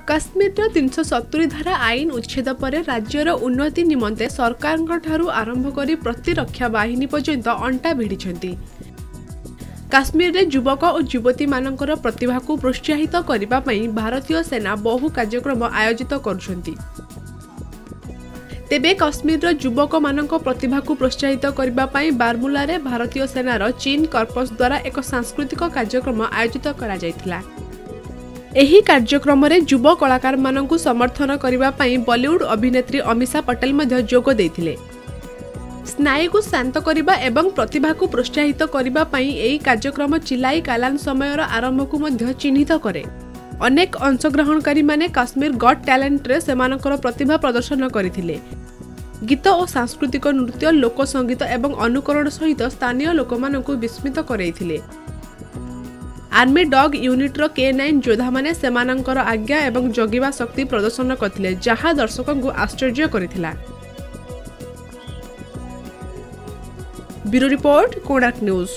काश्मीर 370 धारा आईन उच्छेद पर राज्यर उन्नति निमंते सरकार आरंभ कर प्रतिरक्षा बाहिनी पर्यंत अंटा भिड़ी। काश्मीर रे युवक और युवती मानकर प्रतिभा को प्रोत्साहित करने भारतीय सेना बहु कार्यक्रम आयोजित करुछंती। तेबे काश्मीर युवक मानक प्रतिभा को प्रोत्साहित करने बारमुला रे भारतीय सेनार चीन कर्पस द्वारा एक सांस्कृतिक कार्यक्रम आयोजित करा जायथिला। एही कार्यक्रम रे युव कलाकार मानकु समर्थन करने बॉलीवुड अभिनेत्री अमीषा पटेल मध्य जोग देथिले। स्नायु को शांत करने एवं प्रतिभा को प्रोत्साहित करने एही कार्यक्रम चिलाई कालान समयर आरंभ को मध्य चिन्हित करे। अनेक अंशग्रहणकारी माने काश्मीर गॉट टैलेंट रे सेमानकर प्रतिभा प्रदर्शन करथिले। गीत और सांस्कृतिक नृत्य लोक संगीत एवं अनुकरण सहित स्थानीय लोकमानकु विस्मित करैथिले। आर्मी डॉग यूनिट रो K9 योद्धा माने सेमानकर आज्ञा एवं जगिबा शक्ति प्रदर्शन करथिले, जहा दर्शकों को आश्चर्य करथिला। Bureau report Konark news.